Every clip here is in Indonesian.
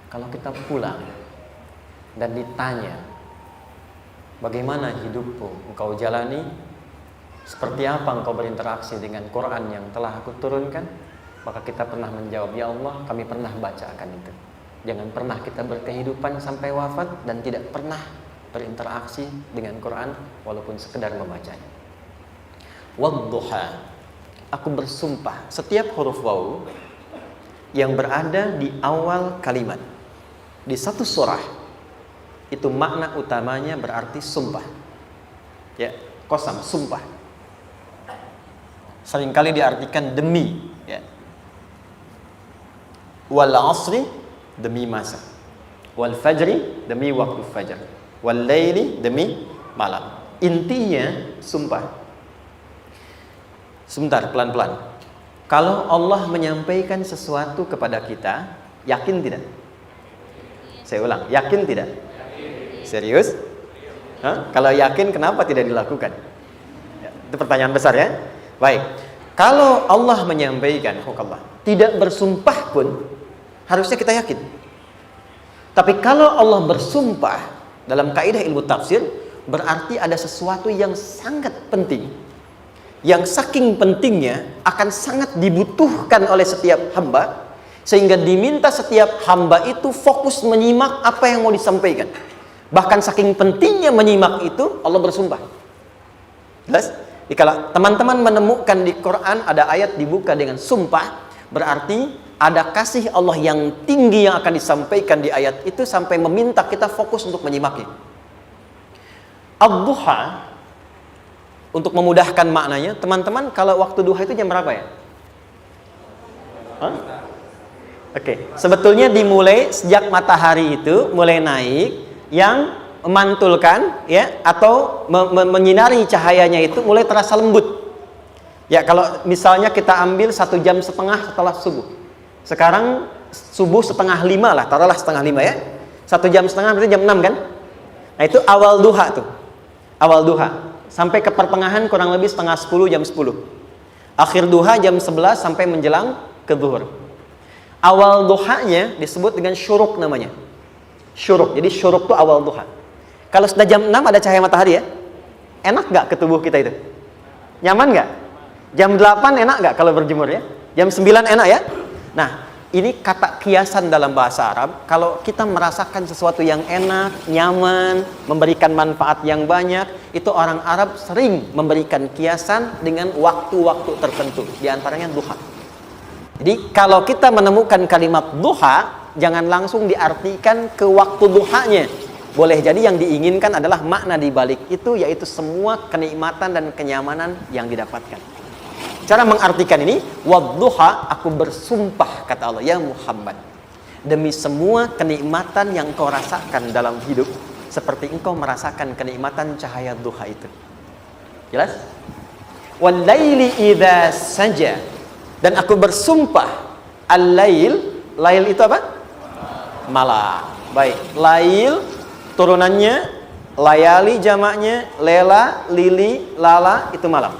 Kalau kita pulang dan ditanya, bagaimana hidupmu engkau jalani? Seperti apa engkau berinteraksi dengan Quran yang telah aku turunkan? Maka kita pernah menjawab, ya Allah, kami pernah bacakan itu. Jangan pernah kita berkehidupan sampai wafat dan tidak pernah berinteraksi dengan Quran walaupun sekedar membacanya. Wadduha, aku bersumpah. Setiap huruf waw yang berada di awal kalimat di satu surah itu makna utamanya berarti sumpah. Ya, qasam, sumpah. Seringkali diartikan demi, ya. Wal asri, demi masa. Wal fajri, demi waktu fajar. Wal laili, demi malam. Intinya sumpah. Sebentar, pelan-pelan. Kalau Allah menyampaikan sesuatu kepada kita, yakin tidak? Saya ulang, yakin tidak? Serius? Hah? Kalau yakin, kenapa tidak dilakukan? Ya, itu pertanyaan besar, ya. Baik. Kalau Allah menyampaikan, Allah tidak bersumpah pun harusnya kita yakin. Tapi kalau Allah bersumpah dalam kaidah ilmu tafsir, berarti ada sesuatu yang sangat penting, yang saking pentingnya akan sangat dibutuhkan oleh setiap hamba, sehingga diminta setiap hamba itu fokus menyimak apa yang mau disampaikan. Bahkan saking pentingnya menyimak itu, Allah bersumpah. Jelas? Jadi kalau teman-teman menemukan di Quran ada ayat dibuka dengan sumpah, berarti ada kasih Allah yang tinggi yang akan disampaikan di ayat itu sampai meminta kita fokus untuk menyimaknya. Ad-duha, untuk memudahkan maknanya, teman-teman kalau waktu duha itu jam berapa ya? Oke, sebetulnya dimulai sejak matahari itu mulai naik, yang memantulkan, ya, atau menyinari cahayanya itu mulai terasa lembut. Ya, kalau misalnya kita ambil 1,5 jam setelah subuh. Sekarang subuh 4:30 lah, taruhlah 4:30 ya. 1,5 jam berarti jam 6 kan? Nah, itu awal duha tuh. Awal duha. Sampai ke pertengahan kurang lebih 9:30, jam 10. Akhir duha jam 11 sampai menjelang ke zuhur. Awal duhanya disebut dengan syuruk namanya. Syuruk. Jadi syuruk itu awal duha. Kalau sudah jam 6 ada cahaya matahari ya, enak nggak ke tubuh kita itu? Nyaman nggak? Jam 8 enak nggak kalau berjemur ya? Jam 9 enak ya? Nah, ini kata kiasan dalam bahasa Arab. Kalau kita merasakan sesuatu yang enak, nyaman, memberikan manfaat yang banyak, itu orang Arab sering memberikan kiasan dengan waktu-waktu tertentu. Di antaranya duha. Jadi kalau kita menemukan kalimat duha, jangan langsung diartikan ke waktu duhanya. Boleh jadi yang diinginkan adalah makna di balik itu, yaitu semua kenikmatan dan kenyamanan yang didapatkan. Cara mengartikan ini, wadduha, aku bersumpah, kata Allah, ya Muhammad, demi semua kenikmatan yang kau rasakan dalam hidup, seperti engkau merasakan kenikmatan cahaya duha itu. Jelas? Wal laili idza saja, dan aku bersumpah, al-lail, lail itu apa? Malam. Baik, lail turunannya, layali jamaknya, lela, lili, lala, itu malam.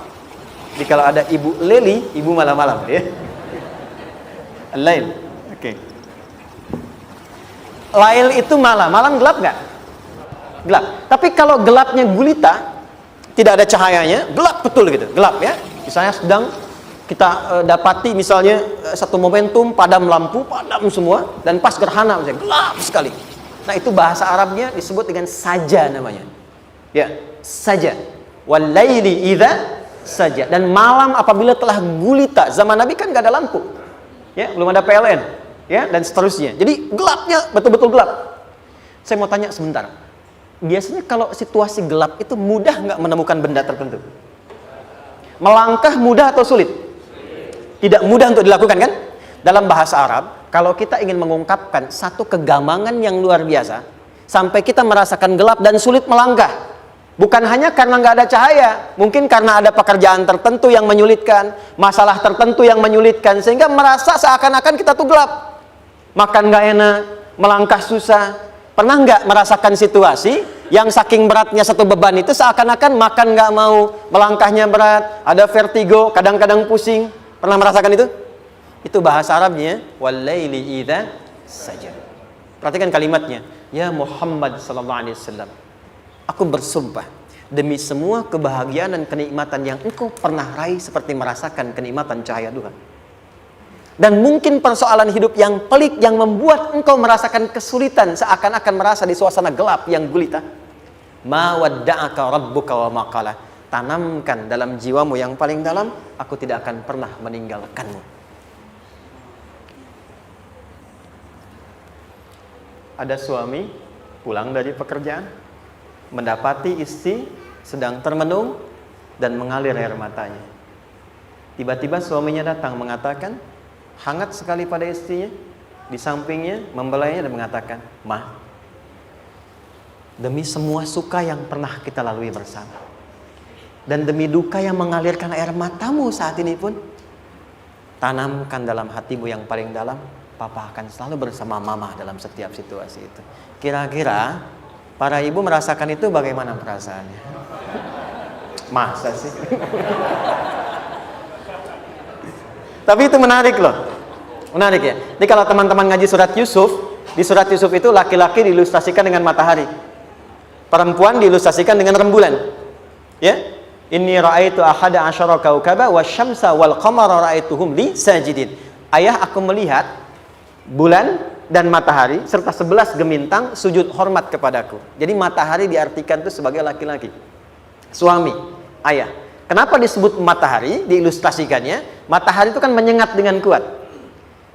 Jadi kalau ada ibu leli, ibu malam-malam ya. Lail. Oke. Lail itu malam. Malam gelap nggak? Gelap. Tapi kalau gelapnya gulita, tidak ada cahayanya, gelap betul gitu. Gelap ya. Misalnya sedang kita dapati misalnya satu momentum padam lampu, padam semua, dan pas gerhana misalnya gelap sekali. Nah, itu bahasa Arabnya disebut dengan saja namanya. Ya, saja. Wal laili idza saja. Dan malam apabila telah gulita. Zaman Nabi kan nggak ada lampu. Ya, belum ada PLN, ya, dan seterusnya. Jadi gelapnya betul-betul gelap. Saya mau tanya sebentar. Biasanya kalau situasi gelap itu mudah nggak menemukan benda tertentu? Melangkah mudah atau sulit? Tidak mudah untuk dilakukan kan? Dalam bahasa Arab, kalau kita ingin mengungkapkan satu kegamangan yang luar biasa, sampai kita merasakan gelap dan sulit melangkah, bukan hanya karena nggak ada cahaya, mungkin karena ada pekerjaan tertentu yang menyulitkan, masalah tertentu yang menyulitkan, sehingga merasa seakan-akan kita tuh gelap, makan nggak enak, melangkah susah. Pernah nggak merasakan situasi yang saking beratnya satu beban itu seakan-akan makan nggak mau, melangkahnya berat, ada vertigo, kadang-kadang pusing? Pernah merasakan itu? Itu bahasa Arabnya wal laili idza saja. Perhatikan kalimatnya. Ya Muhammad sallallahu alaihi wasallam, aku bersumpah demi semua kebahagiaan dan kenikmatan yang engkau pernah raih seperti merasakan kenikmatan cahaya Tuhan. Dan mungkin persoalan hidup yang pelik yang membuat engkau merasakan kesulitan, seakan-akan merasa di suasana gelap yang gulita. Ma wadda'aka rabbuka wa ma qala. Tanamkan dalam jiwamu yang paling dalam, aku tidak akan pernah meninggalkanmu. Ada suami pulang dari pekerjaan, mendapati istri sedang termenung dan mengalir air matanya. Tiba-tiba suaminya datang mengatakan, hangat sekali pada istrinya, di sampingnya membelainya dan mengatakan, "Ma, demi semua suka yang pernah kita lalui bersama, dan demi duka yang mengalirkan air matamu saat ini pun, tanamkan dalam hatimu yang paling dalam, Papa akan selalu bersama Mama dalam setiap situasi itu." Kira-kira para ibu merasakan itu bagaimana perasaannya? Masa sih? Tapi itu menarik loh. Menarik ya. Jadi kalau teman-teman ngaji surat Yusuf, di surat Yusuf itu laki-laki diilustrasikan dengan matahari, perempuan diilustrasikan dengan rembulan. Ya? Inni ra'aitu ahada asyara kaukaba wasyamsa wal qamara ra'aituhum li sajidin. Ayah, aku melihat bulan dan matahari serta 11 gemintang sujud hormat kepadaku. Jadi matahari diartikan itu sebagai laki-laki, suami, ayah. Kenapa disebut matahari? Diilustrasikannya, matahari itu kan menyengat dengan kuat.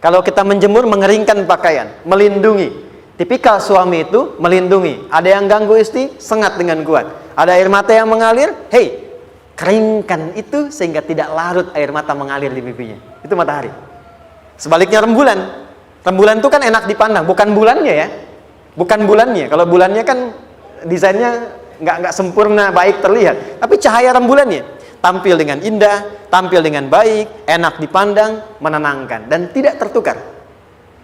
Kalau kita menjemur, mengeringkan pakaian, melindungi. Tipikal suami itu melindungi. Ada yang ganggu istri, sengat dengan kuat. Ada air mata yang mengalir, hey, keringkan itu sehingga tidak larut air mata mengalir di pipinya. Itu matahari. Sebaliknya rembulan. Rembulan itu kan enak dipandang, bukan bulannya ya, bukan bulannya. Kalau bulannya kan desainnya nggak sempurna, baik terlihat. Tapi cahaya rembulannya tampil dengan indah, tampil dengan baik, enak dipandang, menenangkan dan tidak tertukar.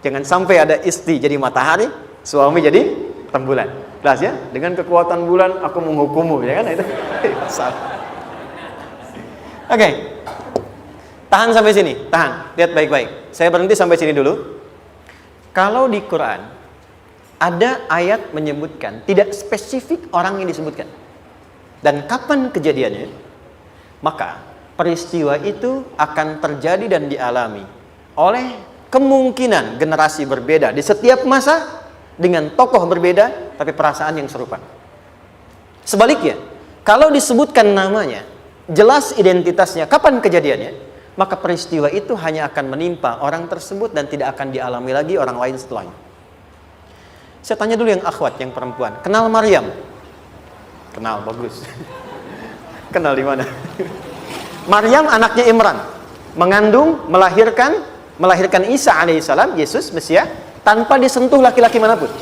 Jangan sampai ada istri jadi matahari, suami jadi rembulan. Jelas ya? Dengan kekuatan bulan aku menghukummu, ya kan itu. Oke. Tahan sampai sini, tahan. Lihat baik-baik. Saya berhenti sampai sini dulu. Kalau di Quran ada ayat menyebutkan, tidak spesifik orang yang disebutkan dan kapan kejadiannya, maka peristiwa itu akan terjadi dan dialami oleh kemungkinan generasi berbeda di setiap masa dengan tokoh berbeda tapi perasaan yang serupa. Sebaliknya, kalau disebutkan namanya, jelas identitasnya, kapan kejadiannya, maka peristiwa itu hanya akan menimpa orang tersebut dan tidak akan dialami lagi orang lain setelahnya. Saya tanya dulu yang akhwat, yang perempuan, kenal Maryam? Kenal, bagus. Kenal di mana? Maryam anaknya Imran, mengandung, melahirkan Isa alaihissalam, Yesus Mesias, tanpa disentuh laki-laki manapun.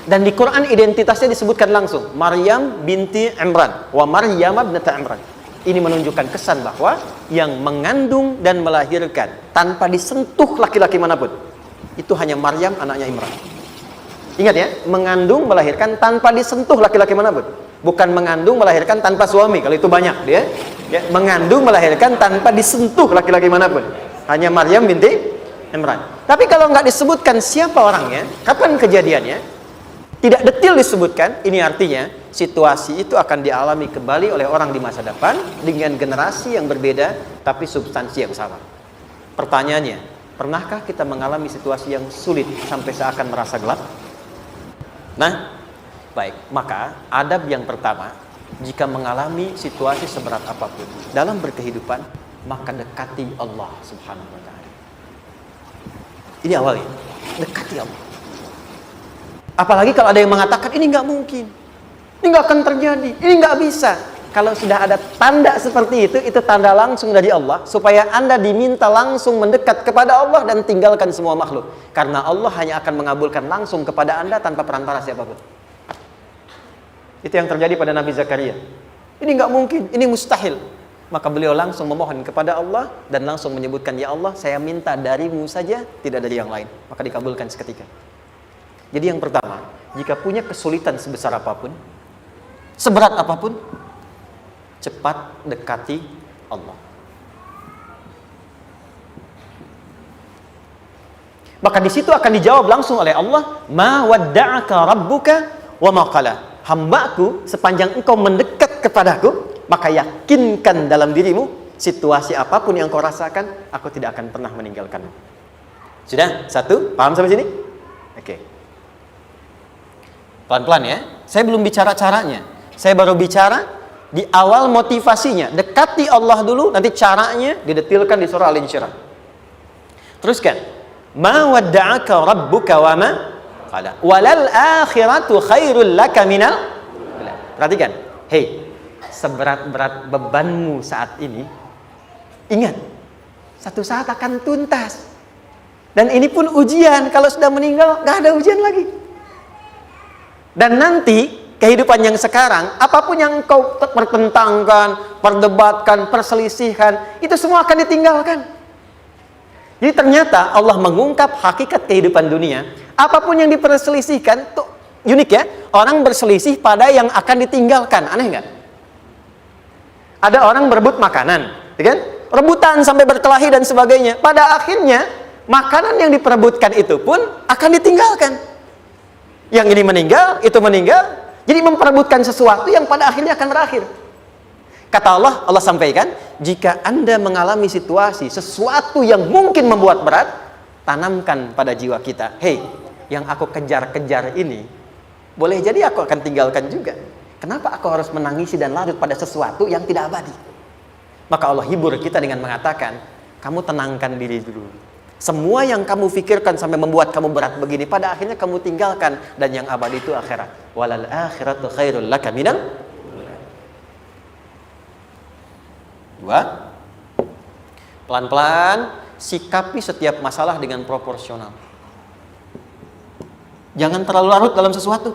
Dan di Quran identitasnya disebutkan langsung, Maryam binti Imran, wa Maryam ibnata Imran. Ini menunjukkan kesan bahwa yang mengandung dan melahirkan tanpa disentuh laki-laki manapun, itu hanya Maryam anaknya Imran. Ingat ya, mengandung melahirkan tanpa disentuh laki-laki manapun. Bukan mengandung melahirkan tanpa suami, kalau itu banyak dia. Ya, mengandung melahirkan tanpa disentuh laki-laki manapun. Hanya Maryam binti Imran. Tapi kalau nggak disebutkan siapa orangnya, kapan kejadiannya, tidak detail disebutkan, ini artinya situasi itu akan dialami kembali oleh orang di masa depan dengan generasi yang berbeda tapi substansi yang sama. Pertanyaannya, pernahkah kita mengalami situasi yang sulit sampai seakan merasa gelap? Nah, baik, maka adab yang pertama, jika mengalami situasi seberat apapun dalam berkehidupan, maka dekati Allah Subhanahu wa ta'ala. Ini awalnya, dekati Allah. Apalagi kalau ada yang mengatakan ini nggak mungkin, ini nggak akan terjadi, ini nggak bisa. Kalau sudah ada tanda seperti itu tanda langsung dari Allah supaya Anda diminta langsung mendekat kepada Allah dan tinggalkan semua makhluk. Karena Allah hanya akan mengabulkan langsung kepada Anda tanpa perantara siapapun. Itu yang terjadi pada Nabi Zakaria. Ini nggak mungkin, ini mustahil. Maka beliau langsung memohon kepada Allah dan langsung menyebutkan, ya Allah, saya minta darimu saja, tidak dari yang lain. Maka dikabulkan seketika. Jadi yang pertama, jika punya kesulitan sebesar apapun, seberat apapun, cepat dekati Allah. Maka di situ akan dijawab langsung oleh Allah, ma wadda'aka rabbuka wa ma qala. Hambaku, sepanjang engkau mendekat kepadaku, maka yakinkan dalam dirimu, situasi apapun yang kau rasakan, aku tidak akan pernah meninggalkanmu. Sudah? Satu? Paham sampai sini? Oke. Pelan-pelan ya. Saya belum bicara caranya. Saya baru bicara di awal motivasinya. Dekati Allah dulu, nanti caranya didetilkan di surah Al-Insyirah. Teruskan. Ma wadda'aka rabbuka wa ma qala. Walal akhiratu khairul laka minal. Perhatikan. Hei, seberat-berat bebanmu saat ini, ingat, satu saat akan tuntas. Dan ini pun ujian. Kalau sudah meninggal, gak ada ujian lagi. Dan nanti kehidupan yang sekarang, apapun yang kau pertentangkan, perdebatkan, perselisihkan, itu semua akan ditinggalkan. Jadi ternyata Allah mengungkap hakikat kehidupan dunia. Apapun yang diperselisihkan, tuh unik ya. Orang berselisih pada yang akan ditinggalkan. Aneh nggak? Ada orang berebut makanan, kan? Rebutan sampai berkelahi dan sebagainya. Pada akhirnya, makanan yang diperebutkan itu pun akan ditinggalkan. Yang ini meninggal, itu meninggal. Jadi memperebutkan sesuatu yang pada akhirnya akan berakhir. Kata Allah, Allah sampaikan, jika Anda mengalami situasi, sesuatu yang mungkin membuat berat, tanamkan pada jiwa kita, hei, yang aku kejar-kejar ini, boleh jadi aku akan tinggalkan juga. Kenapa aku harus menangisi dan larut pada sesuatu yang tidak abadi? Maka Allah hibur kita dengan mengatakan, kamu tenangkan diri dulu. Semua yang kamu pikirkan sampai membuat kamu berat begini, pada akhirnya kamu tinggalkan. Dan yang abadi itu akhirat. Walal akhiratu khairul laka minal. Dua, pelan-pelan sikapi setiap masalah dengan proporsional. Jangan terlalu larut dalam sesuatu.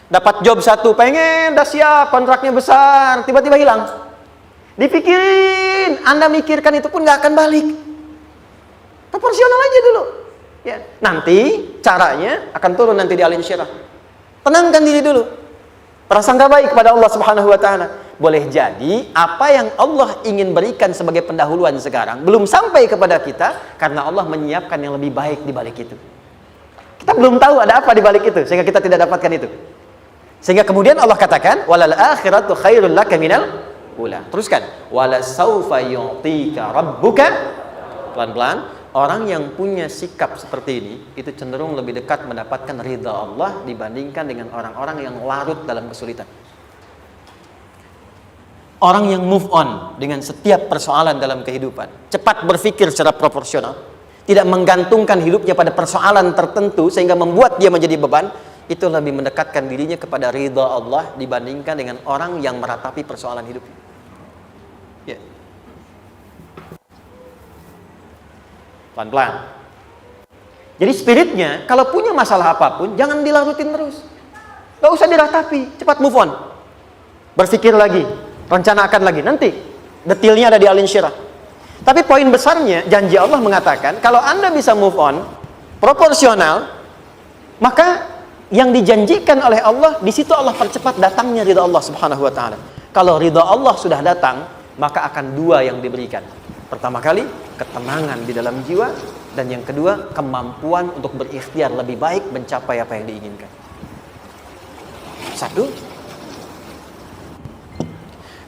Dapat job satu, pengen, udah siap, kontraknya besar, tiba-tiba hilang. Dipikirin, Anda mikirkan itu pun gak akan balik. Proporsional aja dulu. Ya, nanti caranya akan turun nanti di Al-Insyirah. Tenangkan diri dulu. Prasangka baik kepada Allah Subhanahu wa taala. Boleh jadi apa yang Allah ingin berikan sebagai pendahuluan sekarang belum sampai kepada kita karena Allah menyiapkan yang lebih baik di balik itu. Kita belum tahu ada apa di balik itu sehingga kita tidak dapatkan itu. Sehingga kemudian Allah katakan walal akhiratu khairul laka minal ula. Teruskan, wala saufa yu'tika rabbuka. Pelan-pelan. Orang yang punya sikap seperti ini, itu cenderung lebih dekat mendapatkan ridha Allah dibandingkan dengan orang-orang yang larut dalam kesulitan. Orang yang move on dengan setiap persoalan dalam kehidupan, cepat berpikir secara proporsional, tidak menggantungkan hidupnya pada persoalan tertentu sehingga membuat dia menjadi beban, itu lebih mendekatkan dirinya kepada ridha Allah dibandingkan dengan orang yang meratapi persoalan hidupnya. Ya. Pelan-pelan. Jadi spiritnya, kalau punya masalah apapun, jangan dilarutin terus. Gak usah diratapi, cepat move on. Berpikir lagi, rencanakan lagi. Nanti, detailnya ada di Al-Insyirah. Tapi poin besarnya, janji Allah mengatakan, kalau Anda bisa move on, proporsional, maka yang dijanjikan oleh Allah, di situ Allah percepat datangnya ridha Allah Subhanahu wa ta'ala. Kalau ridha Allah sudah datang, maka akan dua yang diberikan. Pertama kali, ketenangan di dalam jiwa. Dan yang kedua, kemampuan untuk berikhtiar lebih baik mencapai apa yang diinginkan. Satu,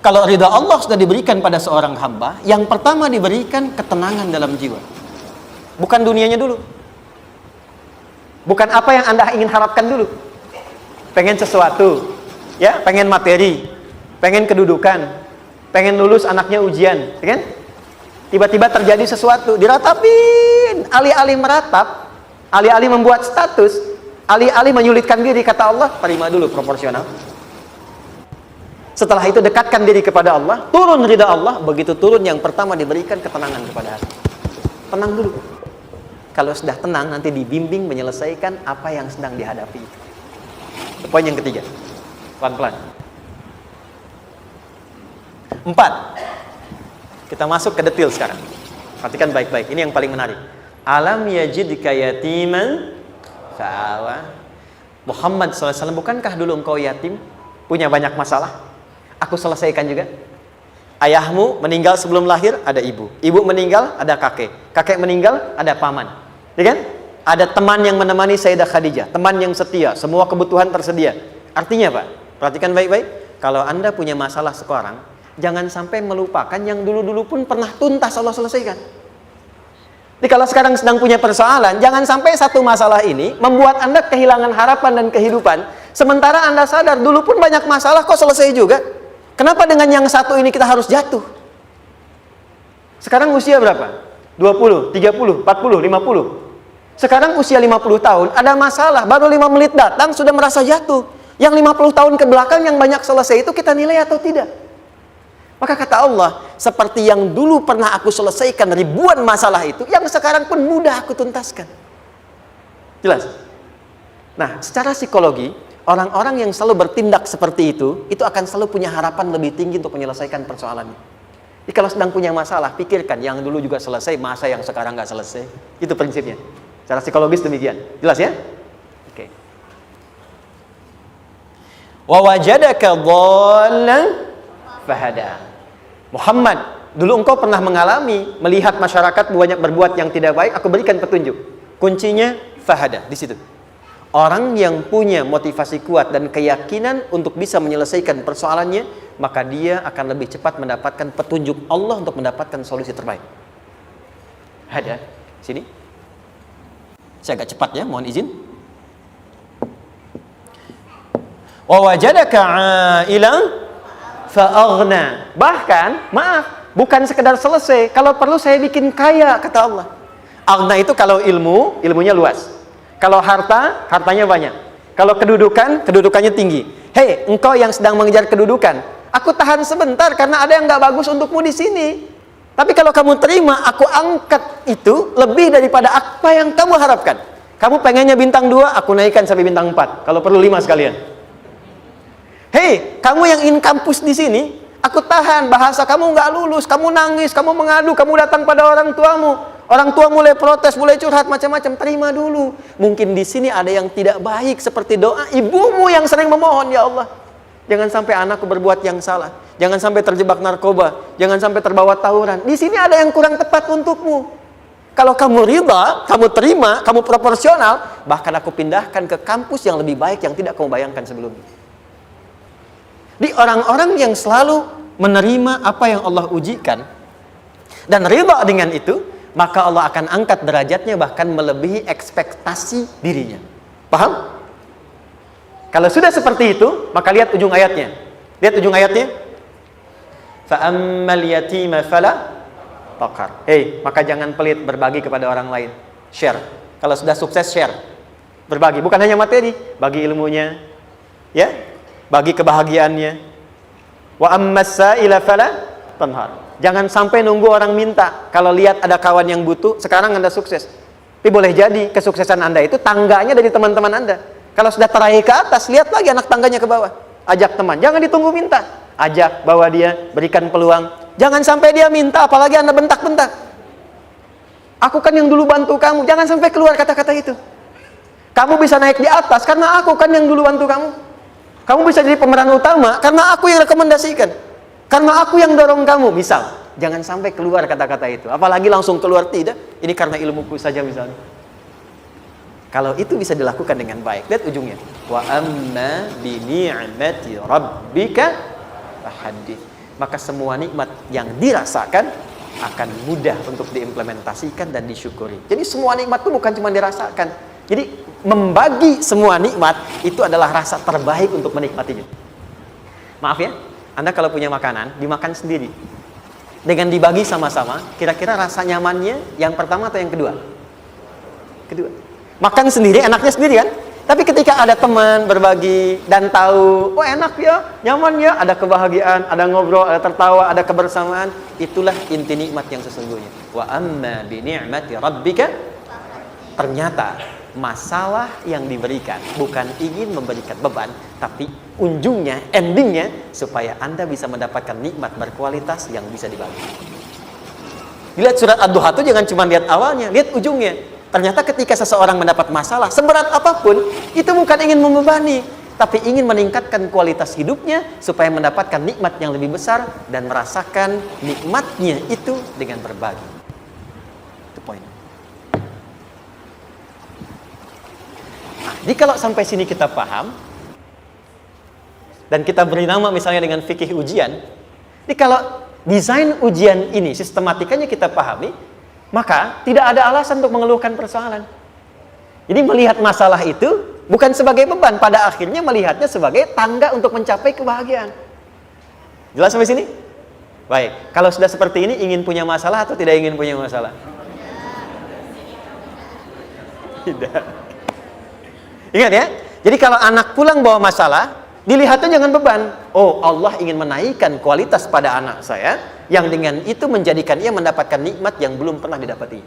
kalau ridha Allah sudah diberikan pada seorang hamba, yang pertama diberikan ketenangan dalam jiwa. Bukan dunianya dulu. Bukan apa yang Anda ingin harapkan dulu. Pengen sesuatu, ya, pengen materi, pengen kedudukan, pengen lulus anaknya ujian, ya kan? Tiba-tiba terjadi sesuatu, diratapin, alih-alih meratap, alih-alih membuat status, alih-alih menyulitkan diri, kata Allah, terima dulu proporsional. Setelah itu dekatkan diri kepada Allah, turun ridha Allah, begitu turun yang pertama diberikan ketenangan kepada hati. Tenang dulu. Kalau sudah tenang, nanti dibimbing menyelesaikan apa yang sedang dihadapi. Poin yang ketiga, pelan-pelan. 4. Kita masuk ke detail sekarang. Perhatikan baik-baik. Ini yang paling menarik. Alam yajidka yatiman fa'awa. Muhammad SAW, bukankah dulu engkau yatim? Punya banyak masalah? Aku selesaikan juga. Ayahmu meninggal sebelum lahir, ada ibu. Ibu meninggal, ada kakek. Kakek meninggal, ada paman. Ya kan? Ada teman yang menemani Sayyidah Khadijah, teman yang setia, semua kebutuhan tersedia. Artinya apa? Perhatikan baik-baik. Kalau Anda punya masalah sekarang, jangan sampai melupakan yang dulu-dulu pun pernah tuntas Allah selesaikan. Jadi kalau sekarang sedang punya persoalan, jangan sampai satu masalah ini membuat Anda kehilangan harapan dan kehidupan. Sementara Anda sadar, dulu pun banyak masalah kok selesai juga. Kenapa dengan yang satu ini kita harus jatuh? Sekarang usia berapa? 20, 30, 40, 50. Sekarang usia 50 tahun, ada masalah, baru 5 menit datang sudah merasa jatuh. Yang 50 tahun ke belakang yang banyak selesai itu kita nilai atau tidak? Maka kata Allah, seperti yang dulu pernah aku selesaikan ribuan masalah itu, yang sekarang pun mudah aku tuntaskan. Jelas? Nah, secara psikologi, orang-orang yang selalu bertindak seperti itu akan selalu punya harapan lebih tinggi untuk menyelesaikan persoalannya. Jadi kalau sedang punya masalah, pikirkan yang dulu juga selesai, masa yang sekarang nggak selesai. Itu prinsipnya. Secara psikologis demikian. Jelas ya? Oke. Wa wajadaka dhallan fahada. Muhammad, dulu engkau pernah mengalami melihat masyarakat banyak berbuat yang tidak baik, aku berikan petunjuk. Kuncinya fahada di situ. Orang yang punya motivasi kuat dan keyakinan untuk bisa menyelesaikan persoalannya, maka dia akan lebih cepat mendapatkan petunjuk Allah untuk mendapatkan solusi terbaik. Ada sini. Saya agak cepat ya, mohon izin. Wa wajadaka 'ailan fa'aghna. Bahkan, maaf, bukan sekedar selesai, kalau perlu saya bikin kaya, kata Allah. Aghna itu kalau ilmunya luas. Kalau harta, hartanya banyak. Kalau kedudukan, kedudukannya tinggi. Hei, engkau yang sedang mengejar kedudukan, aku tahan sebentar karena ada yang nggak bagus untukmu di sini. Tapi kalau kamu terima, aku angkat itu lebih daripada apa yang kamu harapkan. Kamu pengennya bintang 2, aku naikkan sampai bintang 4. Kalau perlu 5 sekalian. Hei, kamu yang in kampus di sini, aku tahan. Bahasa kamu nggak lulus, kamu nangis, kamu mengadu, kamu datang pada orang tuamu. Orang tua mulai protes, mulai curhat macam-macam. Terima dulu. Mungkin di sini ada yang tidak baik seperti doa ibumu yang sering memohon, ya Allah, jangan sampai anakku berbuat yang salah. Jangan sampai terjebak narkoba. Jangan sampai terbawa tawuran. Di sini ada yang kurang tepat untukmu. Kalau kamu ridha, kamu terima, kamu proporsional, bahkan aku pindahkan ke kampus yang lebih baik yang tidak kamu bayangkan sebelumnya. Di orang-orang yang selalu menerima apa yang Allah ujikan dan ridha dengan itu, maka Allah akan angkat derajatnya bahkan melebihi ekspektasi dirinya. Paham? Kalau sudah seperti itu, maka lihat ujung ayatnya. Lihat ujung ayatnya. Fa ammal yatima fala taqhar. Maka jangan pelit berbagi kepada orang lain. Share. Kalau sudah sukses, share. Berbagi, bukan hanya materi, bagi ilmunya, ya, bagi kebahagiaannya. Wa ammas sa'ila fala tanhar. Jangan sampai nunggu orang minta. Kalau lihat ada kawan yang butuh, sekarang Anda sukses. Tapi boleh jadi kesuksesan Anda itu tangganya dari teman-teman Anda. Kalau sudah teraih ke atas, lihat lagi anak tangganya ke bawah. Ajak teman, jangan ditunggu minta. Ajak, bawa dia, berikan peluang. Jangan sampai dia minta, apalagi Anda bentak-bentak. Aku kan yang dulu bantu kamu. Jangan sampai keluar kata-kata itu. Kamu bisa naik di atas karena aku kan yang dulu bantu kamu. Kamu bisa jadi pemeran utama karena aku yang rekomendasikan. Karena aku yang dorong kamu, misal. Jangan sampai keluar kata-kata itu. Apalagi langsung keluar, tidak. Ini karena ilmuku saja misalnya. Kalau itu bisa dilakukan dengan baik, lihat ujungnya. Wa amma bi ni'mati rabbika fahaddits. Maka semua nikmat yang dirasakan akan mudah untuk diimplementasikan dan disyukuri. Jadi semua nikmat itu bukan cuma dirasakan. Jadi membagi semua nikmat itu adalah rasa terbaik untuk menikmatinya. Maaf ya, Anda kalau punya makanan, dimakan sendiri. Dengan dibagi sama-sama, kira-kira rasa nyamannya yang pertama atau yang kedua? Kedua. Makan sendiri, enaknya sendiri kan? Tapi ketika ada teman berbagi dan tahu, oh enak ya, nyaman ya, ada kebahagiaan, ada ngobrol, ada tertawa, ada kebersamaan, itulah inti nikmat yang sesungguhnya. Wa amma bi ni'mati rabbika, ternyata masalah yang diberikan bukan ingin memberikan beban, tapi ujungnya, endingnya supaya Anda bisa mendapatkan nikmat berkualitas yang bisa dibagi. Lihat surat Ad-Duha itu jangan cuma lihat awalnya, lihat ujungnya. Ternyata ketika seseorang mendapat masalah seberat apapun, itu bukan ingin membebani, tapi ingin meningkatkan kualitas hidupnya supaya mendapatkan nikmat yang lebih besar dan merasakan nikmatnya itu dengan berbagi. Itu poin. Nah, jadi kalau sampai sini kita paham dan kita beri nama misalnya dengan fikih ujian, jadi kalau desain ujian ini sistematikanya kita pahami, maka tidak ada alasan untuk mengeluhkan persoalan. Jadi melihat masalah itu bukan sebagai beban, pada akhirnya melihatnya sebagai tangga untuk mencapai kebahagiaan. Jelas sampai sini? Baik, kalau sudah seperti ini, ingin punya masalah atau tidak ingin punya masalah? Tidak. Ingat ya, jadi kalau anak pulang bawa masalah, dilihatnya jangan beban. Oh, Allah ingin menaikkan kualitas pada anak saya, yang dengan itu menjadikan ia mendapatkan nikmat yang belum pernah didapati.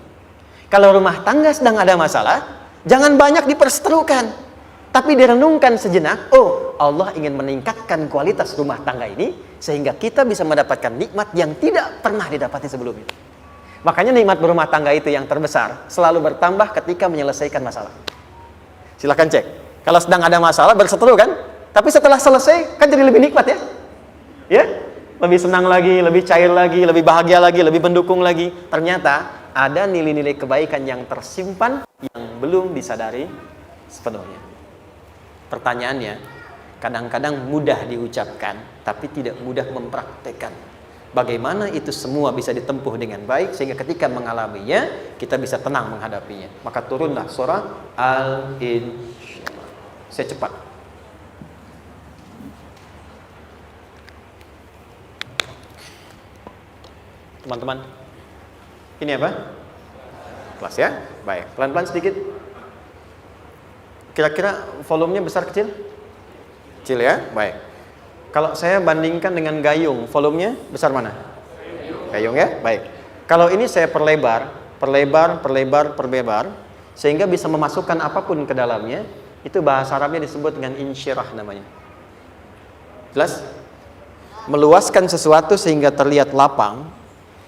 Kalau rumah tangga sedang ada masalah, jangan banyak diperseterukan, tapi direnungkan sejenak. Oh, Allah ingin meningkatkan kualitas rumah tangga ini sehingga kita bisa mendapatkan nikmat yang tidak pernah didapati sebelumnya. Makanya nikmat berumah tangga itu yang terbesar selalu bertambah ketika menyelesaikan masalah. Silahkan cek. Kalau sedang ada masalah berseteru kan, tapi setelah selesai kan jadi lebih nikmat ya. Ya, lebih senang lagi, lebih cair lagi, lebih bahagia lagi, lebih mendukung lagi. Ternyata ada nilai-nilai kebaikan yang tersimpan yang belum disadari sepenuhnya. Pertanyaannya, kadang-kadang mudah diucapkan, tapi tidak mudah mempraktekkan. Bagaimana itu semua bisa ditempuh dengan baik, sehingga ketika mengalaminya, kita bisa tenang menghadapinya. Maka turunlah surah Al-Insyirah. Saya cepat. Teman-teman, ini apa? Kelas ya? Baik, pelan-pelan sedikit. Kira-kira volumenya besar kecil? Kecil ya? Baik. Kalau saya bandingkan dengan gayung, volumenya besar mana? Gayung ya? Baik. Kalau ini saya perlebar, sehingga bisa memasukkan apapun ke dalamnya, itu bahasa Arabnya disebut dengan insyirah namanya. Jelas? Meluaskan sesuatu sehingga terlihat lapang,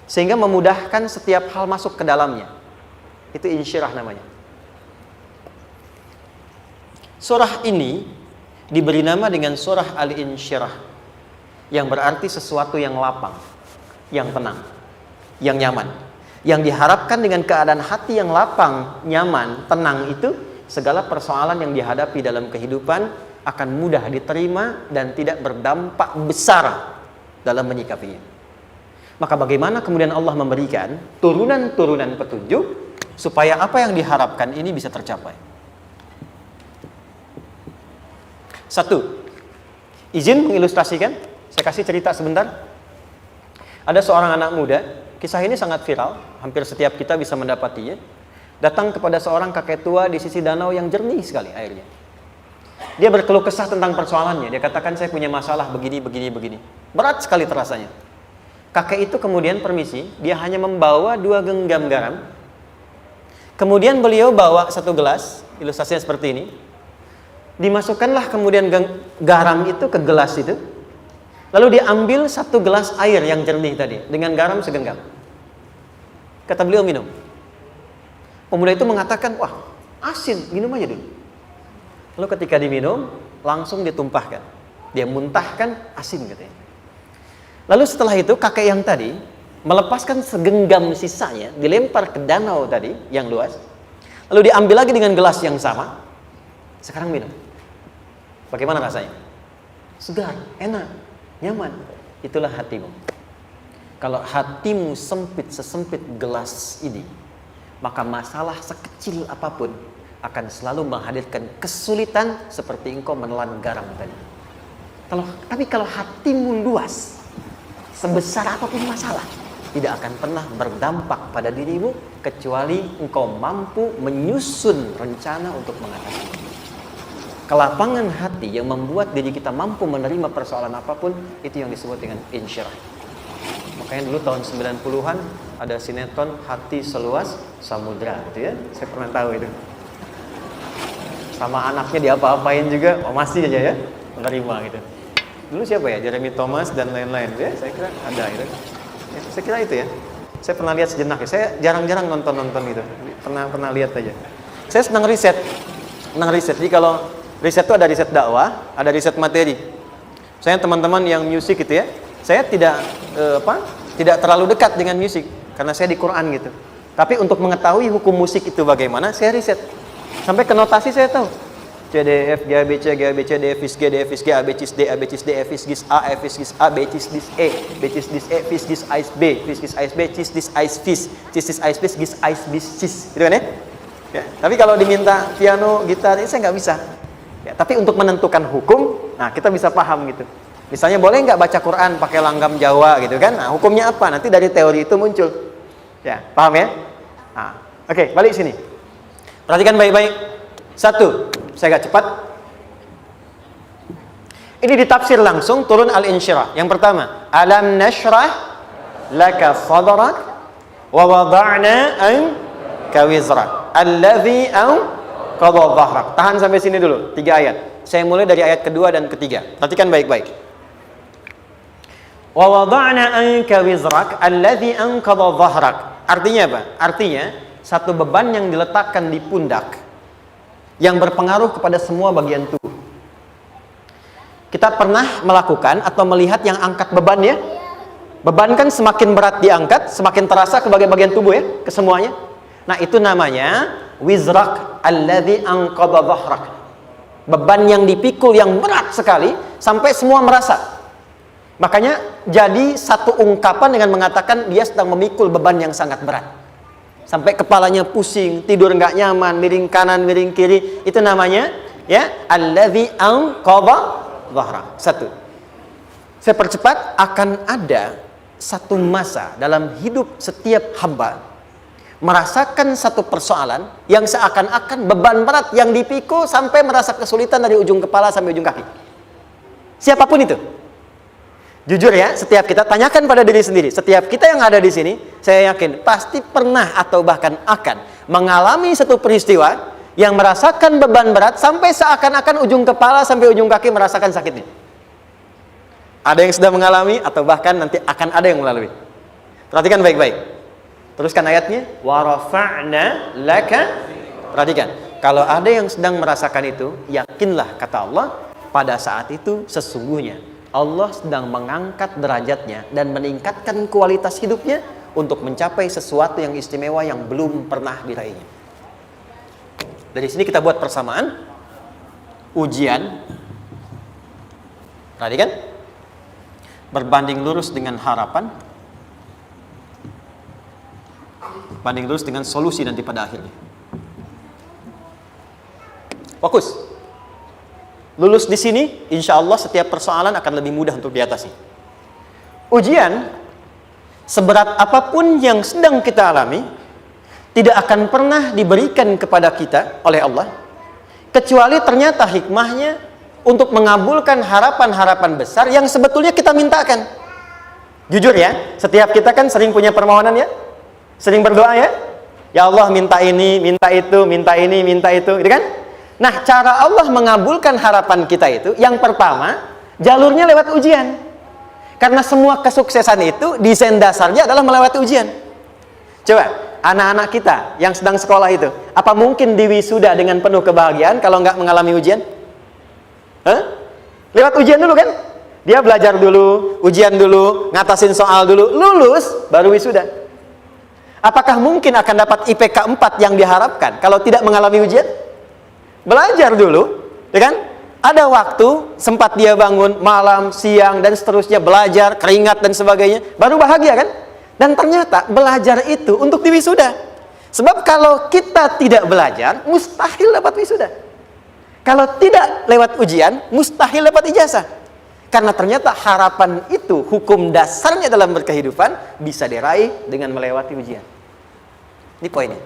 sehingga memudahkan setiap hal masuk ke dalamnya. Itu insyirah namanya. Surah ini diberi nama dengan surah Al-Insyirah, yang berarti sesuatu yang lapang, yang tenang, yang nyaman. Yang diharapkan dengan keadaan hati yang lapang, nyaman, tenang itu, segala persoalan yang dihadapi dalam kehidupan akan mudah diterima dan tidak berdampak besar dalam menyikapinya. Maka bagaimana kemudian Allah memberikan turunan-turunan petunjuk supaya apa yang diharapkan ini bisa tercapai? Satu, izin mengilustrasikan. Saya kasih cerita sebentar. Ada seorang anak muda, kisah ini sangat viral, hampir setiap kita bisa mendapatinya. Datang kepada seorang kakek tua di sisi danau yang jernih sekali airnya. Dia berkeluh kesah tentang persoalannya. Dia katakan, saya punya masalah begini. Berat sekali terasanya. Kakek itu kemudian permisi, dia hanya membawa 2 genggam garam. Kemudian beliau bawa 1 gelas, ilustrasinya seperti ini. Dimasukkanlah kemudian garam itu ke gelas itu. Lalu diambil 1 gelas air yang jernih tadi, dengan garam segenggam. Kata beliau, minum. Pemuda itu mengatakan, wah asin, minum aja dulu. Lalu ketika diminum, langsung ditumpahkan. Dia muntahkan, asin katanya. Lalu setelah itu kakek yang tadi melepaskan segenggam sisanya, dilempar ke danau tadi yang luas. Lalu diambil lagi dengan gelas yang sama. Sekarang minum. Bagaimana rasanya? Segar, enak, nyaman. Itulah hatimu. Kalau hatimu sempit sesempit gelas ini, maka masalah sekecil apapun akan selalu menghadirkan kesulitan seperti engkau menelan garam tadi. Tapi kalau hatimu luas, sebesar apapun masalah, tidak akan pernah berdampak pada dirimu kecuali engkau mampu menyusun rencana untuk mengatasinya. Kelapangan hati yang membuat diri kita mampu menerima persoalan apapun, itu yang disebut dengan insyirah. Makanya dulu tahun 90-an ada sinetron Hati Seluas Samudra gitu ya. Saya pernah tahu itu. Sama anaknya diapa-apain juga, masih aja ya menerima gitu. Dulu siapa ya? Jeremy Thomas dan lain-lain ya. Saya kira ada itu. Ya, saya kira itu ya. Saya pernah lihat sejenak ya. Saya jarang-jarang nonton itu. Pernah lihat aja. Saya senang riset. Jadi kalau Riset itu ada riset dakwah, ada riset materi. Saya teman-teman yang musik gitu ya, saya tidak terlalu dekat dengan musik karena saya di Quran gitu. Tapi untuk mengetahui hukum musik itu bagaimana, saya riset. Sampai ke notasi saya tahu. C D F G A B C G A B C D F G D F G A B C D A B C D F G A F G A B C D E B C D E F G Ais B F G Ais B Cis dis Ais Fis Cis dis Ais Fis Gis Ais bis Cis, gitu kan ya? Ya, tapi kalau diminta piano, gitar, ini saya nggak bisa. Ya, tapi untuk menentukan hukum, nah kita bisa paham gitu. Misalnya boleh nggak baca Quran pakai langgam Jawa gitu kan? Nah, hukumnya apa? Nanti dari teori itu muncul. Ya, paham ya? Nah, oke, balik sini. Perhatikan baik-baik. Satu, saya agak cepat. Ini ditafsir langsung turun Al-Insyirah. Yang pertama, alam nashrah laka sadrak wa wada'na anka wizrak allazi anqadha dhahrak. Tahan sampai sini dulu, 3 ayat. Saya mulai dari ayat kedua dan ketiga. Perhatikan baik-baik. Wa wada'na anka wizrak allazi anqadha dhahrak. Artinya apa? Artinya satu beban yang diletakkan di pundak yang berpengaruh kepada semua bagian tubuh. Kita pernah melakukan atau melihat yang angkat beban ya? Beban kan semakin berat diangkat, semakin terasa ke bagian tubuh ya, ke semuanya. Nah, itu namanya wizrak alladzi anqadha dhahrak. Beban yang dipikul yang berat sekali sampai semua merasa. Makanya jadi satu ungkapan dengan mengatakan dia sedang memikul beban yang sangat berat. Sampai kepalanya pusing, tidur nggak nyaman, miring kanan, miring kiri. Itu namanya ya allazi anqadha dhahrak. Satu. Saya percepat, akan ada satu masa dalam hidup setiap hamba merasakan satu persoalan yang seakan-akan beban berat yang dipikul sampai merasa kesulitan dari ujung kepala sampai ujung kaki. Siapapun itu. Jujur ya, setiap kita tanyakan pada diri sendiri. Setiap kita yang ada di sini, saya yakin pasti pernah atau bahkan akan mengalami satu peristiwa yang merasakan beban berat sampai seakan-akan ujung kepala sampai ujung kaki merasakan sakitnya. Ada yang sudah mengalami atau bahkan nanti akan ada yang melalui. Perhatikan baik-baik. Teruskan ayatnya. Wa rafa'na laka. Perhatikan. Kalau ada yang sedang merasakan itu, yakinlah kata Allah, pada saat itu sesungguhnya Allah sedang mengangkat derajatnya dan meningkatkan kualitas hidupnya untuk mencapai sesuatu yang istimewa yang belum pernah diraihnya. Dari sini kita buat persamaan. Ujian, tadi kan, berbanding lurus dengan harapan, banding lurus dengan solusi nanti pada akhirnya. Fokus. Lulus di sini, insya Allah setiap persoalan akan lebih mudah untuk diatasi. Ujian, seberat apapun yang sedang kita alami, tidak akan pernah diberikan kepada kita oleh Allah, kecuali ternyata hikmahnya untuk mengabulkan harapan-harapan besar yang sebetulnya kita mintakan. Jujur ya, setiap kita kan sering punya permohonan ya, sering berdoa ya, ya Allah minta ini, minta itu, minta ini, minta itu, gitu kan? Nah, cara Allah mengabulkan harapan kita itu, yang pertama, jalurnya lewat ujian. Karena semua kesuksesan itu, desain dasarnya adalah melewati ujian. Coba, anak-anak kita yang sedang sekolah itu, apa mungkin di wisuda dengan penuh kebahagiaan kalau nggak mengalami ujian? Hah? Lewat ujian dulu kan? Dia belajar dulu, ujian dulu, ngatasin soal dulu, lulus, baru wisuda. Apakah mungkin akan dapat IPK 4 yang diharapkan kalau tidak mengalami ujian? Belajar dulu, ya kan? Ada waktu, sempat dia bangun malam, siang, dan seterusnya belajar, keringat dan sebagainya, baru bahagia kan? Dan ternyata belajar itu untuk diwisuda. Sebab kalau kita tidak belajar, mustahil dapat wisuda. Kalau tidak lewat ujian, mustahil dapat ijazah. Karena ternyata harapan itu, hukum dasarnya dalam berkehidupan, bisa diraih dengan melewati ujian. Ini poinnya.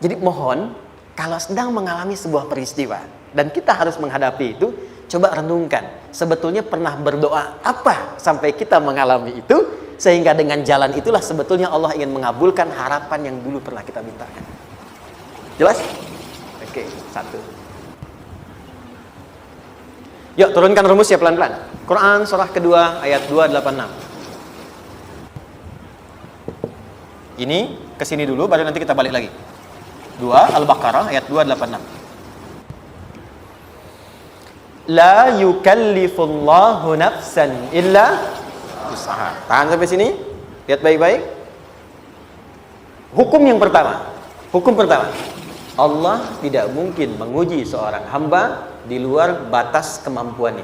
Jadi mohon, kalau sedang mengalami sebuah peristiwa dan kita harus menghadapi itu, coba renungkan, sebetulnya pernah berdoa apa sampai kita mengalami itu, sehingga dengan jalan itulah sebetulnya Allah ingin mengabulkan harapan yang dulu pernah kita mintakan. Jelas? Oke, satu. Yuk turunkan rumus ya pelan-pelan. Quran surah kedua ayat 286. Ini kesini dulu, baru nanti kita balik lagi. 2 Al-Baqarah ayat 286. La yukallifullahu nafsan illa usaha. Tahan sampai sini. Lihat baik-baik. Hukum pertama. Allah tidak mungkin menguji seorang hamba di luar batas kemampuannya.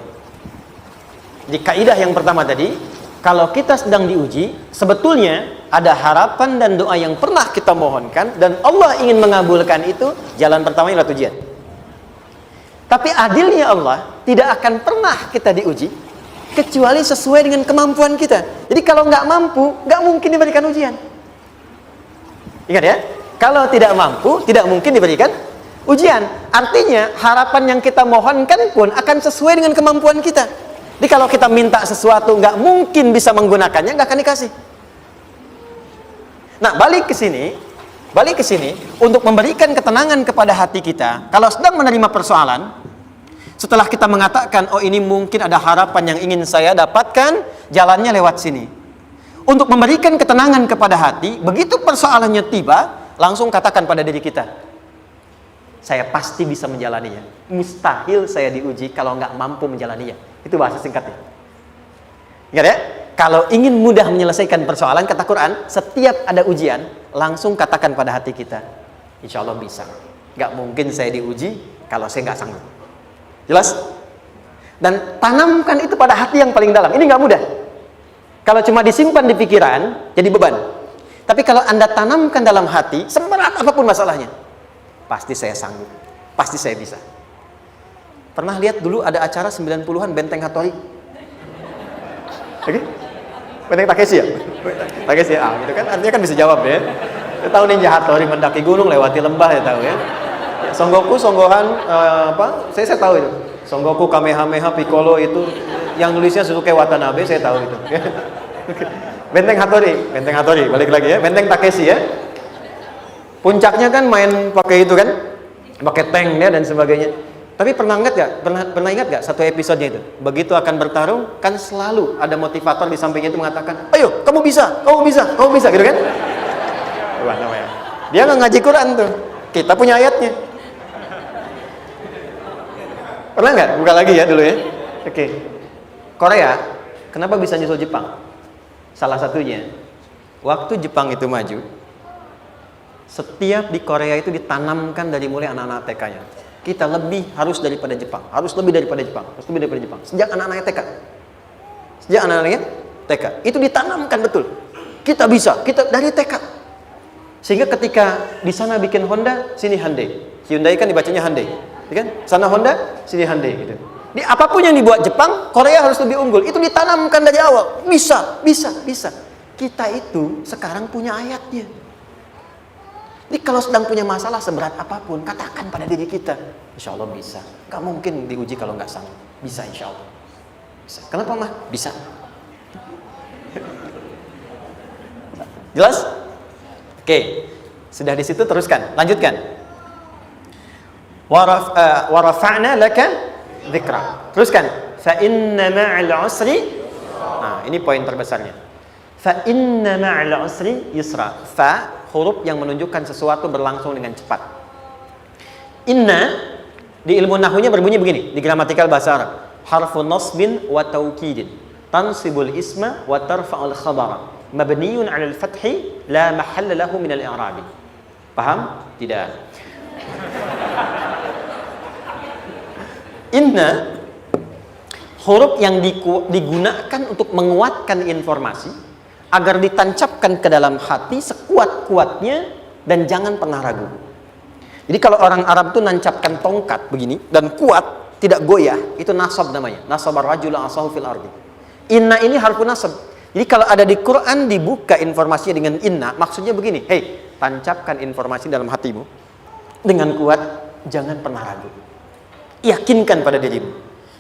Di kaidah yang pertama tadi, kalau kita sedang diuji, sebetulnya ada harapan dan doa yang pernah kita mohonkan dan Allah ingin mengabulkan itu, jalan pertamanya adalah ujian. Tapi adilnya Allah tidak akan pernah kita diuji kecuali sesuai dengan kemampuan kita. Jadi kalau nggak mampu, nggak mungkin diberikan ujian. Ingat ya, kalau tidak mampu, tidak mungkin diberikan ujian. Artinya harapan yang kita mohonkan pun akan sesuai dengan kemampuan kita. Jadi kalau kita minta sesuatu nggak mungkin bisa menggunakannya, nggak akan dikasih. Nah, balik ke sini untuk memberikan ketenangan kepada hati kita. Kalau sedang menerima persoalan, setelah kita mengatakan, oh ini mungkin ada harapan yang ingin saya dapatkan, jalannya lewat sini. Untuk memberikan ketenangan kepada hati, begitu persoalannya tiba, langsung katakan pada diri kita, saya pasti bisa menjalaninya. Mustahil saya diuji kalau nggak mampu menjalaninya. Itu bahasa singkatnya. Ingat ya? Kalau ingin mudah menyelesaikan persoalan, kata Quran, setiap ada ujian, langsung katakan pada hati kita, insya Allah bisa. Nggak mungkin saya diuji kalau saya nggak sanggup. Jelas? Dan tanamkan itu pada hati yang paling dalam. Ini nggak mudah. Kalau cuma disimpan di pikiran, jadi beban. Tapi kalau Anda tanamkan dalam hati, seberat apapun masalahnya, pasti saya sanggup, pasti saya bisa. Pernah lihat dulu ada acara 90-an Benteng Hattori? Oke? Benteng Takeshi ya? Takeshi ya, gitu kan? Artinya kan bisa jawab ya. Saya tahu Ninja Hattori mendaki gunung, lewati lembah, ya tahu ya. Songgoku, Songgohan, saya tahu itu. Songgoku, Kamehameha, Piccolo itu, yang nulisnya Suzuki Watanabe, saya tahu itu. Benteng Hattori, balik lagi ya. Benteng Takeshi ya. Puncaknya kan main pakai itu kan, pakai tank ya dan sebagainya. Tapi pernah ingat gak satu episodenya itu? Begitu akan bertarung, kan selalu ada motivator di sampingnya itu mengatakan, ayo, kamu bisa, gitu kan? Wah, namanya. Dia nggak ngaji Quran tuh. Kita punya ayatnya. Pernah nggak? Buka lagi ya dulu ya. Oke. Korea, kenapa bisa nyusul Jepang? Salah satunya, waktu Jepang itu maju, setiap di Korea itu ditanamkan dari mulai anak-anak TK-nya. Kita harus lebih daripada Jepang. Sejak anak-anaknya TK. Itu ditanamkan betul. Kita bisa, kita dari TK. Sehingga ketika di sana bikin Honda, sini Hyundai. Hyundai kan dibacanya Hyundai, ya kan? Sana Honda, sini Hyundai gitu. Di apapun yang dibuat Jepang, Korea harus lebih unggul. Itu ditanamkan dari awal. Bisa. Kita itu sekarang punya ayatnya. Jadi kalau sedang punya masalah seberat apapun, katakan pada diri kita, insya Allah bisa. Gak mungkin diuji kalau nggak sanggup. Bisa insya Allah. Bisa. Kenapa mah? Bisa. Jelas? Oke. Sudah di situ teruskan. Lanjutkan. Warafa'na laka dzikra. Teruskan. Fa inna ma'al usri. Nah, ini poin terbesarnya. Fa inna ma'al usri yusra. Fa huruf yang menunjukkan sesuatu berlangsung dengan cepat. Inna di ilmu nahwunya berbunyi begini, di gramatikal bahasa Arab. Harfu nasbin wa taukidin. Tansibul isma wa tarfa'ul khabara. Mabniyun 'alal fathi la mahalla lahu min al-i'rab. Paham? Tidak. Inna huruf yang digunakan untuk menguatkan informasi agar ditancapkan ke dalam hati sekuat-kuatnya dan jangan pernah ragu. Jadi kalau orang Arab itu nancapkan tongkat begini dan kuat, tidak goyah, itu nasab namanya. Nasabar rajula asahu fil ardi. Inna ini harfu nasab. Jadi kalau ada di Quran dibuka informasinya dengan inna, maksudnya begini, hei, tancapkan informasi dalam hatimu dengan kuat, jangan pernah ragu. Yakinkan pada dirimu.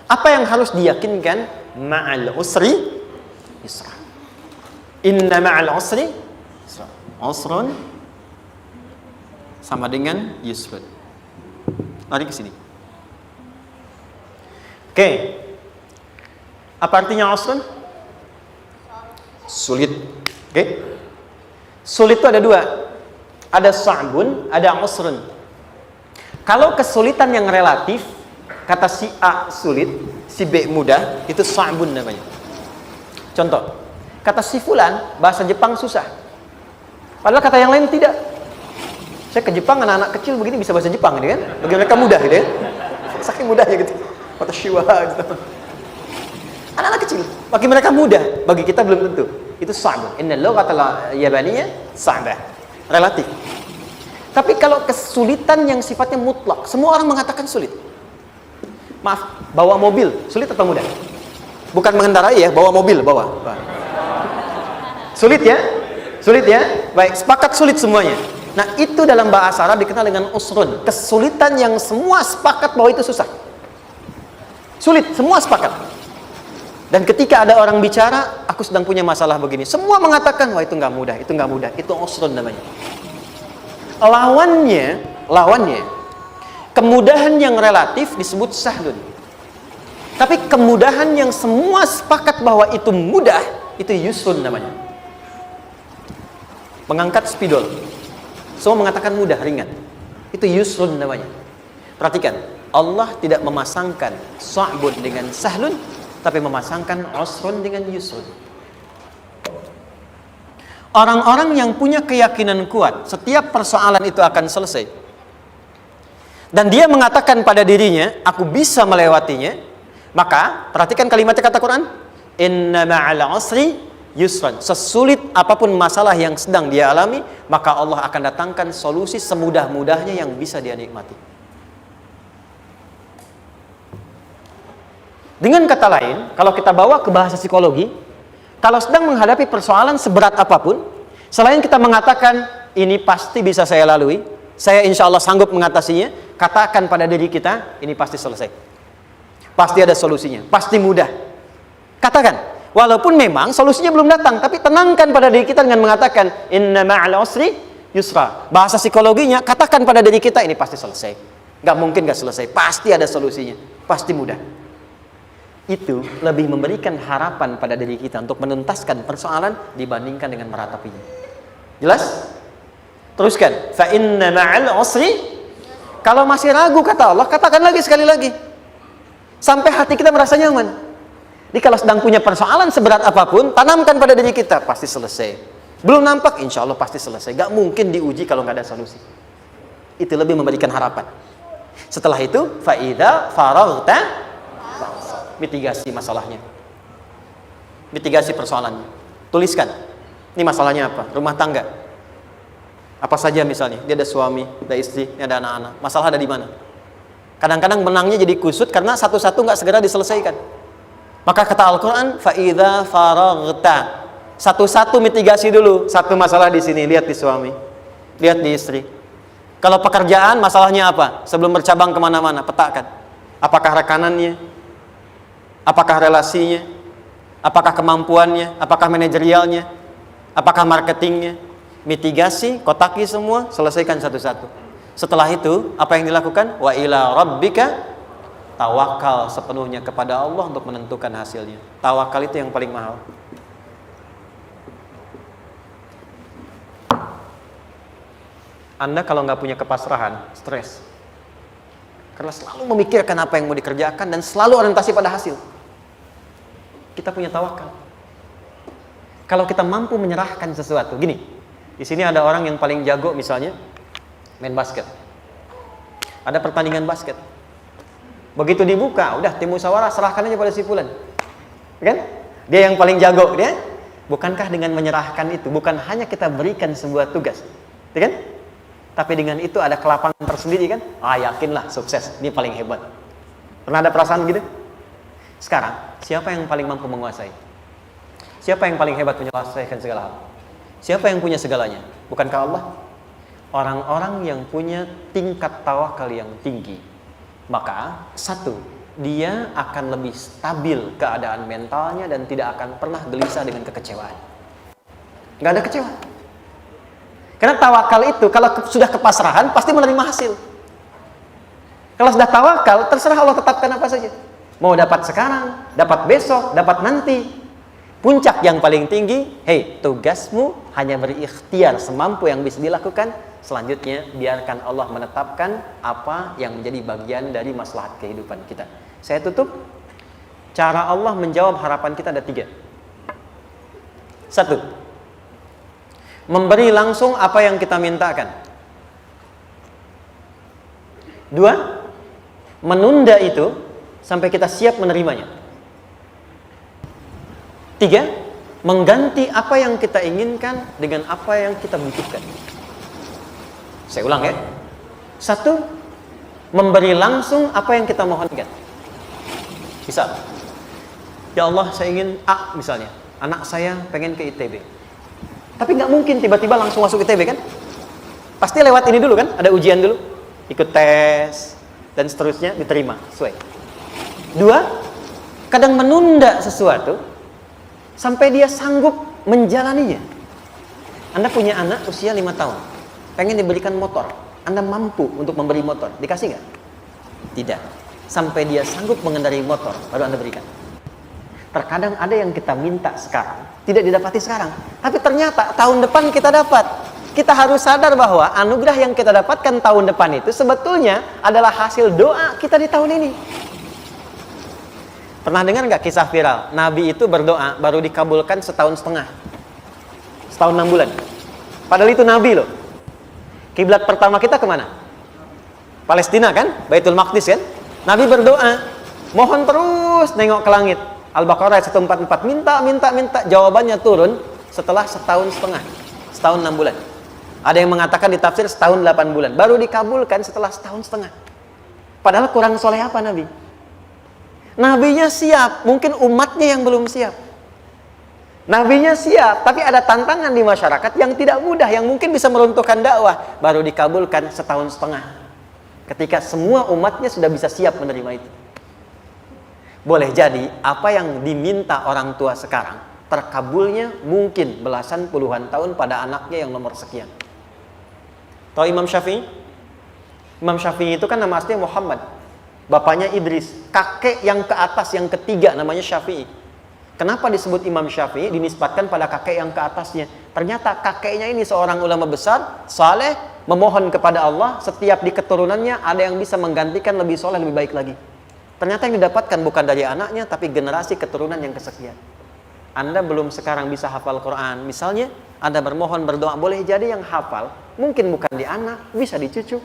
Apa yang harus diyakinkan? Ma'al usri yusra. Inna ma'al usri yusra. Usrun sama dengan yusrun. Lari ke sini. Oke. Apa artinya usrun? Sulit. Oke. Sulit itu ada dua. Ada sa'bun, ada usrun. Kalau kesulitan yang relatif, kata si A sulit, si B mudah, itu sa'bun namanya. Contoh, kata si fulan bahasa Jepang susah. Padahal kata yang lain tidak. Saya ke Jepang, anak-anak kecil begini bisa bahasa Jepang gitu kan. Bagi mereka mudah gitu ya. Saking mudahnya gitu. Kata shiwa gitu. Anak-anak kecil, bagi mereka mudah, bagi kita belum tentu. Itu sa'bun. Innal lughatal yabaniyah sa'bah. Relatif. Tapi kalau kesulitan yang sifatnya mutlak, semua orang mengatakan sulit. Maaf, bawa mobil sulit atau mudah? Bukan mengendarai ya, bawa mobil, bawa. Sulit ya? Sulit ya? Baik, sepakat sulit semuanya. Nah, itu dalam bahasa Arab dikenal dengan usrun. Kesulitan yang semua sepakat bahwa itu susah. Sulit, semua sepakat. Dan ketika ada orang bicara, aku sedang punya masalah begini. Semua mengatakan, wah itu nggak mudah, itu nggak mudah. Itu usrun namanya. Lawannya, kemudahan yang relatif disebut sahlun. Tapi kemudahan yang semua sepakat bahwa itu mudah, itu yusrun namanya. Mengangkat spidol, semua mengatakan mudah, ringan. Itu yusrun namanya. Perhatikan, Allah tidak memasangkan sa'bun dengan sahlun, tapi memasangkan usrun dengan yusrun. Orang-orang yang punya keyakinan kuat, setiap persoalan itu akan selesai. Dan dia mengatakan pada dirinya, aku bisa melewatinya. Maka, perhatikan kalimatnya kata Quran. Inna ma'al usri yusran. Sesulit apapun masalah yang sedang dia alami, maka Allah akan datangkan solusi semudah-mudahnya yang bisa dia nikmati. Dengan kata lain, kalau kita bawa ke bahasa psikologi, kalau sedang menghadapi persoalan seberat apapun, selain kita mengatakan, ini pasti bisa saya lalui, saya insya Allah sanggup mengatasinya, katakan pada diri kita, ini pasti selesai. Pasti ada solusinya, pasti mudah. Katakan, walaupun memang solusinya belum datang, tapi tenangkan pada diri kita dengan mengatakan, inna ma'al usri yusra. Bahasa psikologinya, katakan pada diri kita, ini pasti selesai. Gak mungkin gak selesai, pasti ada solusinya, pasti mudah. Itu lebih memberikan harapan pada diri kita untuk menuntaskan persoalan dibandingkan dengan meratapinya. Jelas? Teruskan. Fa inna ma'al usri. Kalau masih ragu kata Allah, katakan lagi sekali lagi. Sampai hati kita merasa nyaman. Jadi kalau sedang punya persoalan seberat apapun, tanamkan pada diri kita, pasti selesai. Belum nampak, insya Allah pasti selesai. Gak mungkin diuji kalau gak ada solusi. Itu lebih memberikan harapan. Setelah itu, fa idza faraghta, mitigasi masalahnya, mitigasi persoalannya, tuliskan ini masalahnya apa, rumah tangga apa saja misalnya, dia ada suami, ada istri, ada anak-anak, masalah ada di mana. Kadang-kadang menangnya jadi kusut karena satu-satu nggak segera diselesaikan. Maka kata Al-Quran, fa'idha faraghta, satu-satu mitigasi dulu. Satu masalah di sini, lihat di suami, lihat di istri. Kalau pekerjaan masalahnya apa, sebelum bercabang kemana-mana, petakan. Apakah rekanannya, apakah relasinya, apakah kemampuannya, apakah manajerialnya, apakah marketingnya. Mitigasi, kotaki semua, selesaikan satu-satu. Setelah itu, apa yang dilakukan? Wa ila rabbika, tawakal sepenuhnya kepada Allah untuk menentukan hasilnya. Tawakal itu yang paling mahal. Anda kalau nggak punya kepasrahan, stres. Karena selalu memikirkan apa yang mau dikerjakan dan selalu orientasi pada hasil. Kita punya tawakal. Kalau kita mampu menyerahkan sesuatu, gini, di sini ada orang yang paling jago misalnya main basket. Ada pertandingan basket. Begitu dibuka, udah tim musyawarah serahkan aja pada si fulan. Kan? Dia yang paling jago, dia. Bukankah dengan menyerahkan itu bukan hanya kita berikan sebuah tugas, ya kan? Tapi dengan itu ada kelapangan tersendiri kan? Yakinlah sukses, ini paling hebat. Pernah ada perasaan gitu? Sekarang, siapa yang paling mampu menguasai? Siapa yang paling hebat menyelesaikan segala hal? Siapa yang punya segalanya? Bukankah Allah? Orang-orang yang punya tingkat tawakal yang tinggi. Maka, satu, dia akan lebih stabil keadaan mentalnya dan tidak akan pernah gelisah dengan kekecewaan. Nggak ada kecewa. Karena tawakal itu, kalau sudah kepasrahan, pasti menerima hasil. Kalau sudah tawakal, terserah Allah tetapkan apa saja. Mau dapat sekarang, dapat besok, dapat nanti. puncak yang paling tinggi, hei, tugasmu hanya berikhtiar semampu yang bisa dilakukan. Selanjutnya, biarkan Allah menetapkan apa yang menjadi bagian dari maslahat kehidupan kita. Saya tutup. Cara Allah menjawab harapan kita ada 3. 1, memberi langsung apa yang kita mintakan. 2, menunda itu sampai kita siap menerimanya. 3, mengganti apa yang kita inginkan dengan apa yang kita butuhkan. Saya ulang ya. 1, memberi langsung apa yang kita mohonkan. Misal, ya Allah, saya ingin A misalnya. Anak saya pengen ke ITB. Tapi nggak mungkin tiba-tiba langsung masuk ITB kan? Pasti lewat ini dulu kan? Ada ujian dulu, ikut tes, dan seterusnya diterima sesuai. 2, kadang menunda sesuatu sampai dia sanggup menjalaninya. Anda punya anak usia 5 tahun, pengen diberikan motor. Anda mampu untuk memberi motor, dikasih nggak? Tidak. Sampai dia sanggup mengendarai motor, baru Anda berikan. Terkadang ada yang kita minta sekarang, tidak didapati sekarang. Tapi ternyata tahun depan kita dapat. Kita harus sadar bahwa anugerah yang kita dapatkan tahun depan itu sebetulnya adalah hasil doa kita di tahun ini. Pernah dengar nggak kisah viral? Nabi itu berdoa baru dikabulkan setahun setengah. Setahun 6 bulan. Padahal itu Nabi loh. Kiblat pertama kita kemana? Palestina kan? Baitul Maqdis kan? Nabi berdoa, mohon terus nengok ke langit. Al-Baqarah 144, minta, jawabannya turun setelah setahun setengah, setahun 6 bulan. Ada yang mengatakan di tafsir setahun 8 bulan, baru dikabulkan setelah setahun setengah. Padahal kurang soleh apa Nabi? Nabinya siap, mungkin umatnya yang belum siap. Nabinya siap, tapi ada tantangan di masyarakat yang tidak mudah, yang mungkin bisa meruntuhkan dakwah, baru dikabulkan setahun setengah. Ketika semua umatnya sudah bisa siap menerima itu. Boleh jadi apa yang diminta orang tua sekarang terkabulnya mungkin belasan puluhan tahun pada anaknya yang nomor sekian. Tahu Imam Syafi'i? Imam Syafi'i itu kan nama aslinya Muhammad, bapaknya Idris, kakek yang ke atas yang ketiga namanya Syafi'i. Kenapa disebut Imam Syafi'i? Dinisbatkan pada kakek yang ke atasnya. Ternyata kakeknya ini seorang ulama besar, saleh, memohon kepada Allah, setiap di keturunannya ada yang bisa menggantikan lebih soleh, lebih baik lagi. Ternyata yang didapatkan bukan dari anaknya, tapi generasi keturunan yang kesekian. Anda belum sekarang bisa hafal Quran. Misalnya, Anda bermohon, berdoa, boleh jadi yang hafal, mungkin bukan di anak, bisa di cucu,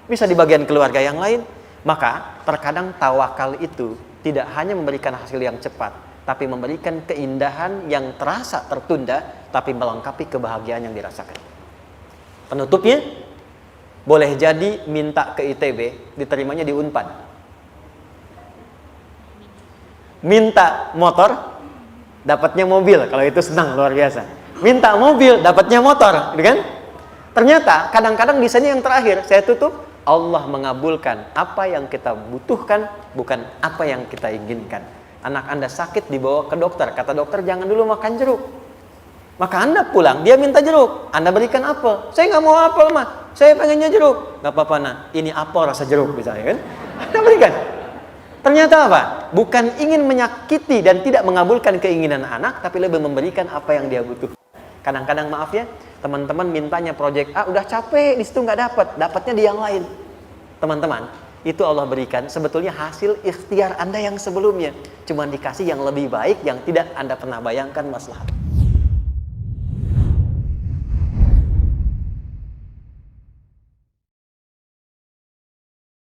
bisa di bagian keluarga yang lain. Maka, terkadang tawakal itu tidak hanya memberikan hasil yang cepat, tapi memberikan keindahan yang terasa tertunda, tapi melengkapi kebahagiaan yang dirasakan. Penutupnya, boleh jadi minta ke ITB, diterimanya di Unpad. Minta motor, dapatnya mobil. Kalau itu senang, luar biasa. Minta mobil, dapatnya motor, gitu kan? Ternyata kadang-kadang di sini yang terakhir, saya tutup, Allah mengabulkan apa yang kita butuhkan, bukan apa yang kita inginkan. Anak Anda sakit, dibawa ke dokter, kata dokter jangan dulu makan jeruk. Maka Anda pulang, dia minta jeruk, Anda berikan apel. Saya nggak mau apel mah, saya pengennya jeruk. Nggak apa-apa nah, ini apel rasa jeruk misalnya kan? Anda berikan. Ternyata apa? Bukan ingin menyakiti dan tidak mengabulkan keinginan anak, tapi lebih memberikan apa yang dia butuh. Kadang-kadang maaf ya, teman-teman mintanya proyek A, udah capek, di situ nggak dapat, dapatnya di yang lain. Teman-teman, itu Allah berikan sebetulnya hasil ikhtiar Anda yang sebelumnya. Cuma dikasih yang lebih baik, yang tidak Anda pernah bayangkan maslahat.